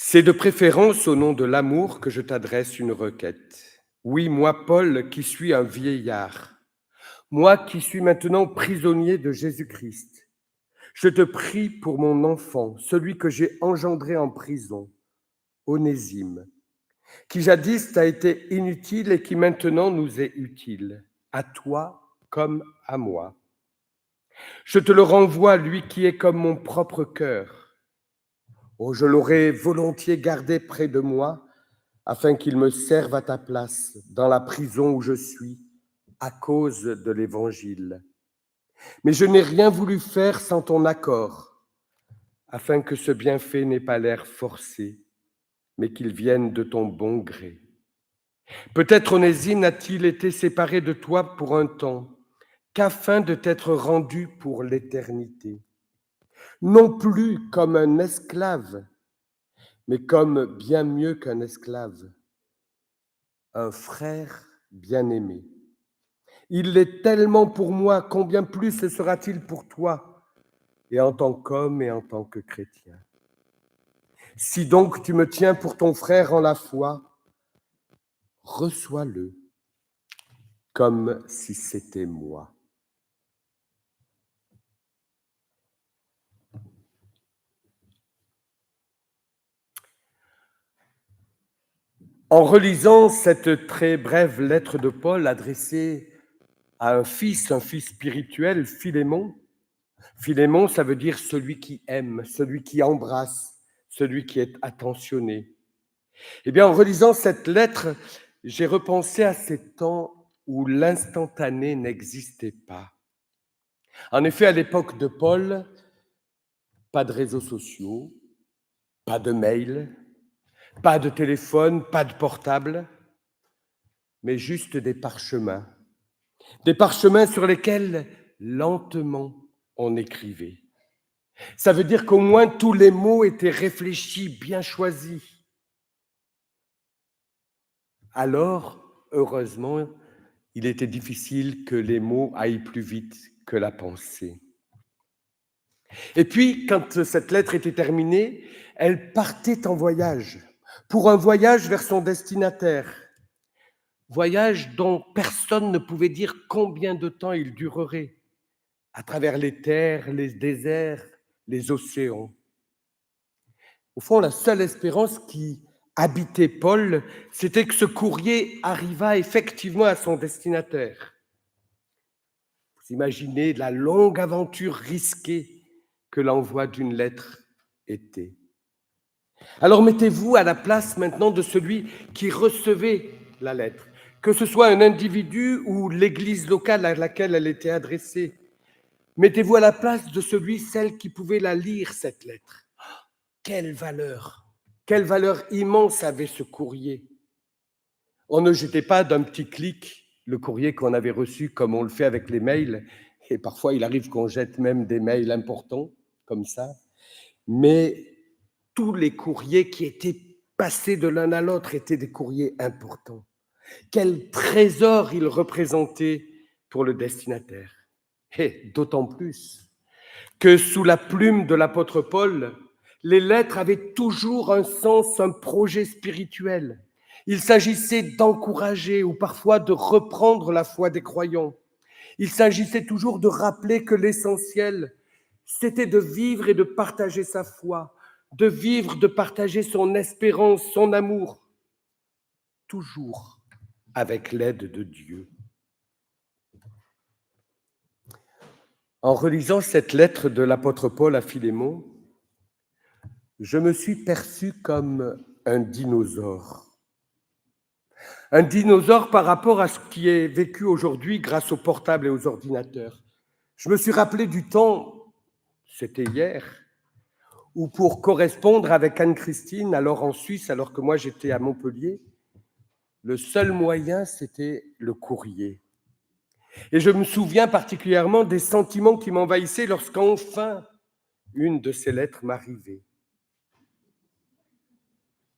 C'est de préférence au nom de l'amour que je t'adresse une requête. Oui, moi, Paul, qui suis un vieillard, moi qui suis maintenant prisonnier de Jésus-Christ, je te prie pour mon enfant, celui que j'ai engendré en prison, Onésime, qui jadis t'a été inutile et qui maintenant nous est utile, à toi comme à moi. Je te le renvoie, lui qui est comme mon propre cœur. Oh, je l'aurais volontiers gardé près de moi, afin qu'il me serve à ta place dans la prison où je suis, à cause de l'Évangile. Mais je n'ai rien voulu faire sans ton accord, afin que ce bienfait n'ait pas l'air forcé, mais qu'il vienne de ton bon gré. Peut-être Onésime n'a-t-il été séparé de toi pour un temps, qu'afin de t'être rendu pour l'éternité. Non plus comme un esclave, mais comme bien mieux qu'un esclave, un frère bien-aimé. Il l'est tellement pour moi, combien plus le sera-t-il pour toi, et en tant qu'homme et en tant que chrétien. Si donc tu me tiens pour ton frère en la foi, reçois-le comme si c'était moi. En relisant cette très brève lettre de Paul adressée à un fils spirituel, Philémon, Philémon, ça veut dire celui qui aime, celui qui embrasse, celui qui est attentionné. Eh bien, en relisant cette lettre, j'ai repensé à ces temps où l'instantané n'existait pas. En effet, à l'époque de Paul, pas de réseaux sociaux, pas de mail, pas de téléphone, pas de portable, mais juste des parchemins sur lesquels lentement on écrivait. Ça veut dire qu'au moins tous les mots étaient réfléchis, bien choisis. Alors, heureusement, il était difficile que les mots aillent plus vite que la pensée. Et puis, quand cette lettre était terminée, elle partait en voyage, pour un voyage vers son destinataire. Voyage dont personne ne pouvait dire combien de temps il durerait, à travers les terres, les déserts, les océans. Au fond, la seule espérance qui habitait Paul, c'était que ce courrier arrivât effectivement à son destinataire. Vous imaginez la longue aventure risquée que l'envoi d'une lettre était. Alors mettez-vous à la place maintenant de celui qui recevait la lettre, que ce soit un individu ou l'église locale à laquelle elle était adressée. Mettez-vous à la place de celle qui pouvait la lire, cette lettre. Quelle valeur immense avait ce courrier. On ne jetait pas d'un petit clic le courrier qu'on avait reçu comme on le fait avec les mails, et parfois il arrive qu'on jette même des mails importants, comme ça, mais tous les courriers qui étaient passés de l'un à l'autre étaient des courriers importants. Quel trésor ils représentaient pour le destinataire. Et d'autant plus que sous la plume de l'apôtre Paul, les lettres avaient toujours un sens, un projet spirituel. Il s'agissait d'encourager ou parfois de reprendre la foi des croyants. Il s'agissait toujours de rappeler que l'essentiel, c'était de vivre et de partager sa foi, de vivre, de partager son espérance, son amour, toujours avec l'aide de Dieu. En relisant cette lettre de l'apôtre Paul à Philémon, je me suis perçu comme un dinosaure. Un dinosaure par rapport à ce qui est vécu aujourd'hui grâce aux portables et aux ordinateurs. Je me suis rappelé du temps, c'était hier, où pour correspondre avec Anne-Christine, alors en Suisse, alors que moi j'étais à Montpellier, le seul moyen, c'était le courrier. Et je me souviens particulièrement des sentiments qui m'envahissaient lorsqu'enfin une de ces lettres m'arrivait.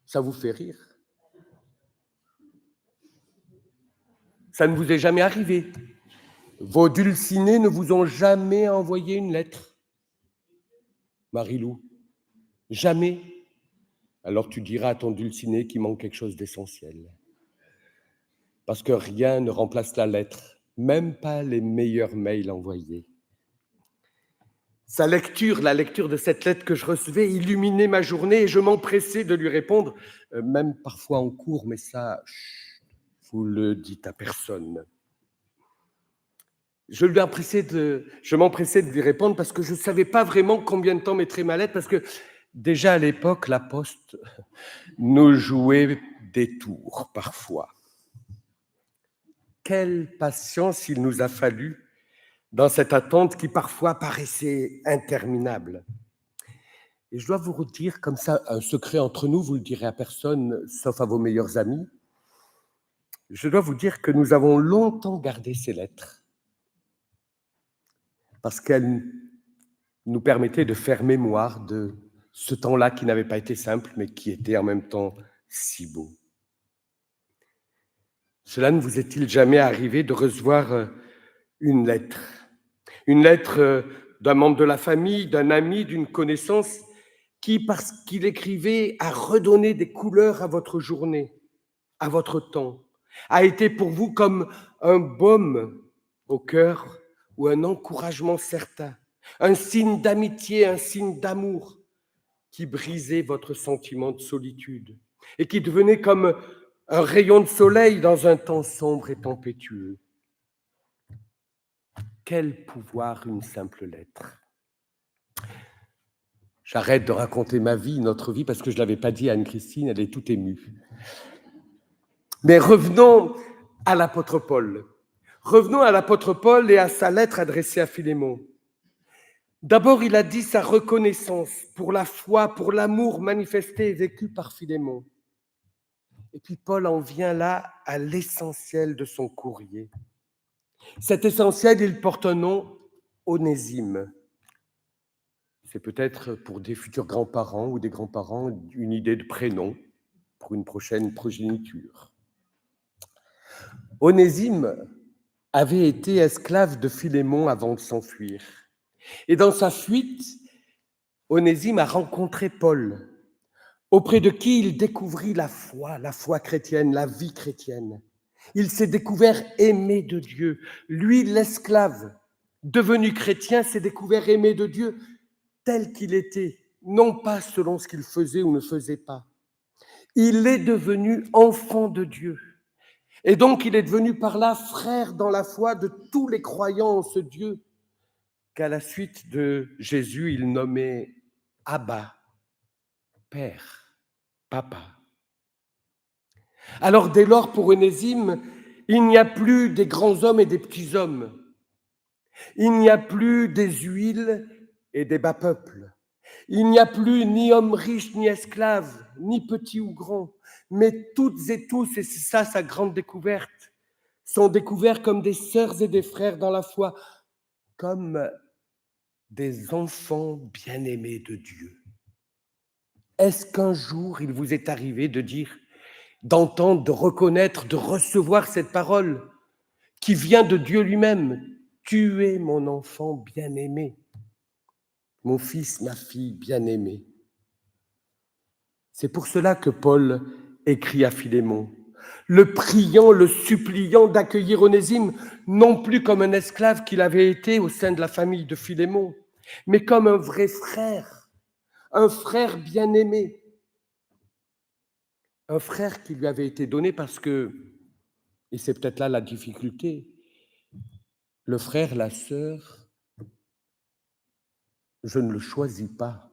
Ça vous fait rire? Ça ne vous est jamais arrivé? Vos dulcinés ne vous ont jamais envoyé une lettre? Marie-Lou? Jamais? alors tu diras à ton dulciné qu'il manque quelque chose d'essentiel. Parce que rien ne remplace la lettre, même pas les meilleurs mails envoyés. Sa lecture, la lecture de cette lettre que je recevais, illuminait ma journée et je m'empressais de lui répondre, même parfois en cours, mais ça, chut, vous le dites à personne. Je m'empressais de lui répondre parce que je ne savais pas vraiment combien de temps mettrait ma lettre, parce que déjà à l'époque, la Poste nous jouait des tours parfois. Quelle patience il nous a fallu dans cette attente qui parfois paraissait interminable. Et je dois vous redire comme ça, un secret entre nous, vous ne le direz à personne, sauf à vos meilleurs amis. Je dois vous dire que nous avons longtemps gardé ces lettres parce qu'elles nous permettaient de faire mémoire de ce temps-là qui n'avait pas été simple, mais qui était en même temps si beau. Cela ne vous est-il jamais arrivé de recevoir une lettre d'un membre de la famille, d'un ami, d'une connaissance, qui, parce qu'il écrivait, a redonné des couleurs à votre journée, à votre temps, a été pour vous comme un baume au cœur ou un encouragement certain, un signe d'amitié, un signe d'amour qui brisait votre sentiment de solitude et qui devenait comme un rayon de soleil dans un temps sombre et tempétueux. Quel pouvoir une simple lettre! J'arrête de raconter ma vie, notre vie, parce que je ne l'avais pas dit à Anne-Christine, elle est toute émue. Mais revenons à l'apôtre Paul. Revenons à l'apôtre Paul et à sa lettre adressée à Philémon. D'abord, il a dit sa reconnaissance pour la foi, pour l'amour manifesté et vécu par Philémon. Et puis Paul en vient là à l'essentiel de son courrier. Cet essentiel, il porte un nom, Onésime. C'est peut-être pour des futurs grands-parents ou des grands-parents une idée de prénom pour une prochaine progéniture. Onésime avait été esclave de Philémon avant de s'enfuir. Et dans sa fuite, Onésime a rencontré Paul, auprès de qui il découvrit la foi chrétienne, la vie chrétienne. Il s'est découvert aimé de Dieu. Lui, l'esclave, devenu chrétien, s'est découvert aimé de Dieu tel qu'il était, non pas selon ce qu'il faisait ou ne faisait pas. Il est devenu enfant de Dieu. Et donc, il est devenu par là frère dans la foi de tous les croyants en ce Dieu qu'à la suite de Jésus, il nommait Abba, Père, Papa. Alors, dès lors, pour Onésime, il n'y a plus des grands hommes et des petits hommes. Il n'y a plus des huiles et des bas peuples. Il n'y a plus ni hommes riches, ni esclaves, ni petits ou grands, mais toutes et tous, et c'est ça sa grande découverte, sont découverts comme des sœurs et des frères dans la foi, comme des enfants bien-aimés de Dieu. Est-ce qu'un jour il vous est arrivé de dire, d'entendre, de reconnaître, de recevoir cette parole qui vient de Dieu lui-même? Tu es mon enfant bien-aimé, mon fils, ma fille bien-aimée. C'est pour cela que Paul écrit à Philémon, le priant, le suppliant d'accueillir Onésime, non plus comme un esclave qu'il avait été au sein de la famille de Philémon, mais comme un vrai frère, un frère bien-aimé, un frère qui lui avait été donné parce que, et c'est peut-être là la difficulté, le frère, la sœur, je ne le choisis pas,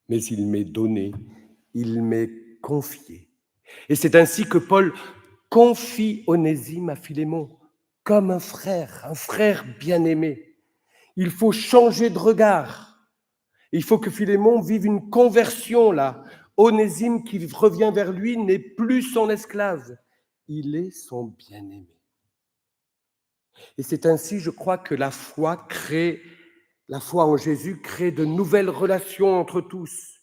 mais il m'est donné, il m'est confié. Et c'est ainsi que Paul confie Onésime à Philémon comme un frère bien-aimé. Il faut changer de regard. Il faut que Philémon vive une conversion là. Onésime qui revient vers lui n'est plus son esclave, il est son bien-aimé. Et c'est ainsi, je crois, que la foi en Jésus crée de nouvelles relations entre tous,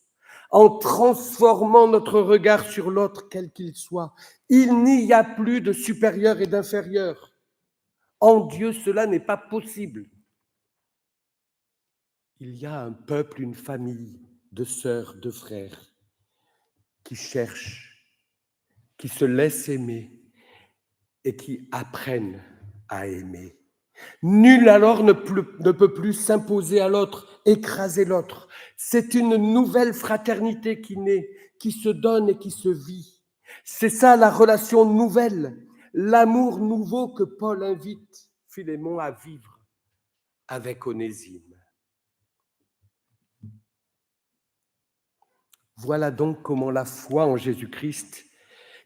en transformant notre regard sur l'autre, quel qu'il soit. Il n'y a plus de supérieur et d'inférieur. En Dieu, cela n'est pas possible. Il y a un peuple, une famille de sœurs, de frères. qui cherchent, qui se laissent aimer et qui apprennent à aimer. Nul alors ne peut plus s'imposer à l'autre, écraser l'autre. C'est une nouvelle fraternité qui naît, qui se donne et qui se vit. C'est ça la relation nouvelle, l'amour nouveau que Paul invite Philémon à vivre avec Onésime. Voilà donc comment la foi en Jésus-Christ,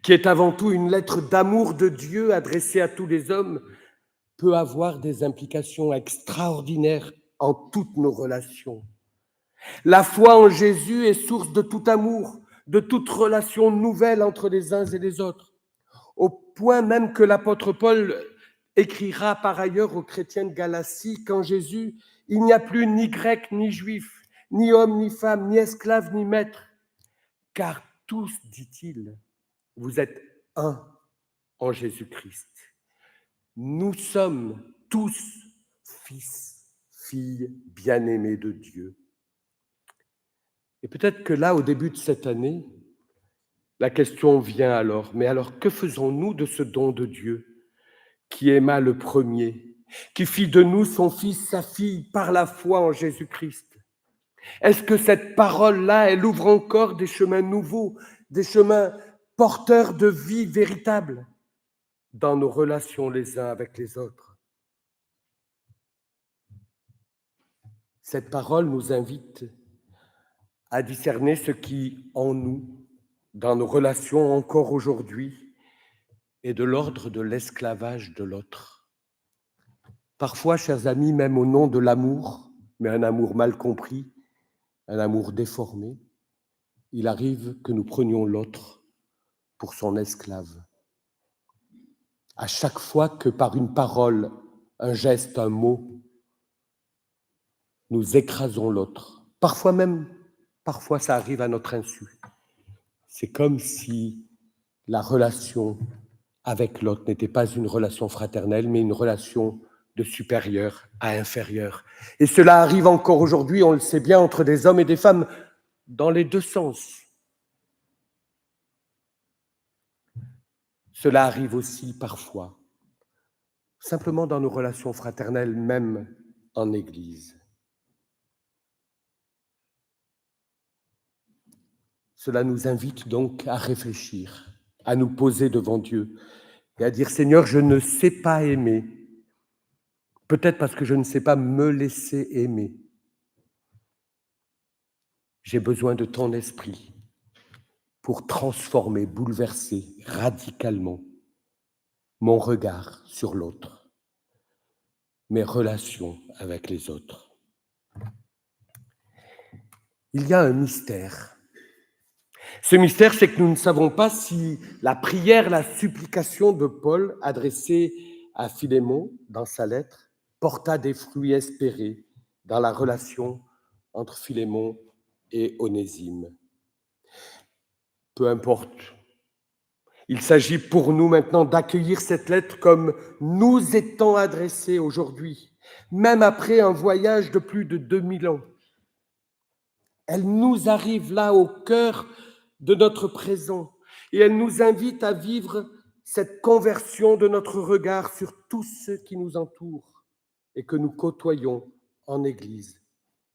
qui est avant tout une lettre d'amour de Dieu adressée à tous les hommes, peut avoir des implications extraordinaires en toutes nos relations. La foi en Jésus est source de tout amour, de toute relation nouvelle entre les uns et les autres, au point même que l'apôtre Paul écrira par ailleurs aux chrétiens de Galatie qu'en Jésus, il n'y a plus ni grec ni juif, ni homme ni femme, ni esclave ni maître, car tous, dit-il, vous êtes un en Jésus-Christ. Nous sommes tous fils, filles bien-aimés de Dieu. Et peut-être que là, au début de cette année, la question vient alors, mais alors que faisons-nous de ce don de Dieu qui aima le premier, qui fit de nous son fils, sa fille, par la foi en Jésus-Christ? Est-ce que cette parole-là, elle ouvre encore des chemins nouveaux, des chemins porteurs de vie véritable dans nos relations les uns avec les autres? Cette parole nous invite à discerner ce qui, en nous, dans nos relations encore aujourd'hui, est de l'ordre de l'esclavage de l'autre. Parfois, chers amis, même au nom de l'amour, mais un amour mal compris, un amour déformé, il arrive que nous prenions l'autre pour son esclave. À chaque fois que par une parole, un geste, un mot, nous écrasons l'autre, parfois ça arrive à notre insu. C'est comme si la relation avec l'autre n'était pas une relation fraternelle, mais une relation de supérieur à inférieur. Et cela arrive encore aujourd'hui, on le sait bien, entre des hommes et des femmes, dans les deux sens. Cela arrive aussi parfois, simplement dans nos relations fraternelles, même en Église. Cela nous invite donc à réfléchir, à nous poser devant Dieu et à dire « Seigneur, je ne sais pas aimer, peut-être parce que je ne sais pas me laisser aimer. J'ai besoin de ton esprit pour transformer, bouleverser radicalement mon regard sur l'autre, mes relations avec les autres. » Il y a un mystère. Ce mystère, c'est que nous ne savons pas si la prière, la supplication de Paul adressée à Philémon dans sa lettre porta des fruits espérés dans la relation entre Philémon et Onésime. Peu importe. Il s'agit pour nous maintenant d'accueillir cette lettre comme nous étant adressée aujourd'hui, même après un voyage de plus de 2000 ans. Elle nous arrive là au cœur de notre présent et elle nous invite à vivre cette conversion de notre regard sur tous ceux qui nous entourent et que nous côtoyons en Église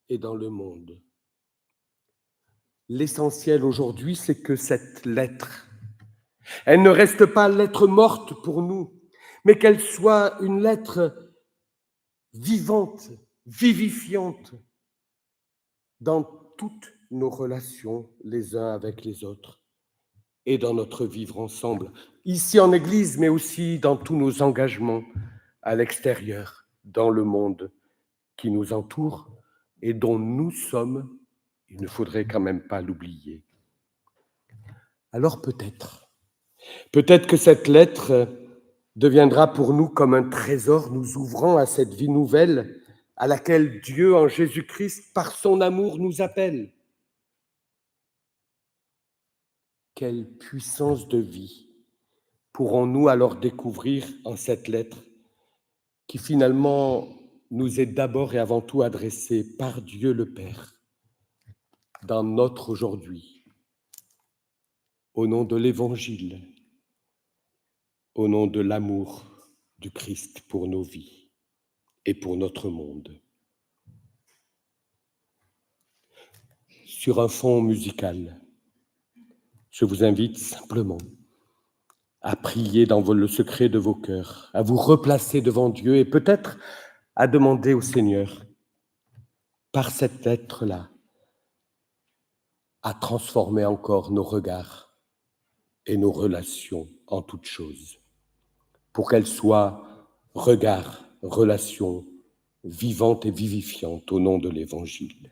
et dans le monde. L'essentiel aujourd'hui, c'est que cette lettre, elle ne reste pas lettre morte pour nous, mais qu'elle soit une lettre vivante, vivifiante dans toutes nos relations les uns avec les autres et dans notre vivre ensemble, ici en Église, mais aussi dans tous nos engagements à l'extérieur, dans le monde qui nous entoure et dont nous sommes, il ne faudrait quand même pas l'oublier. Alors peut-être que cette lettre deviendra pour nous comme un trésor nous ouvrant à cette vie nouvelle à laquelle Dieu en Jésus-Christ, par son amour, nous appelle. Quelle puissance de vie pourrons-nous alors découvrir en cette lettre qui finalement nous est d'abord et avant tout adressée par Dieu le Père dans notre aujourd'hui. au nom de l'Évangile, au nom de l'amour du Christ pour nos vies et pour notre monde. Sur un fond musical, je vous invite simplement à prier dans le secret de vos cœurs, à vous replacer devant Dieu et peut-être à demander au Seigneur, par cette lettre-là, à transformer encore nos regards et nos relations en toutes choses, pour qu'elles soient regards, relations vivantes et vivifiantes au nom de l'Évangile.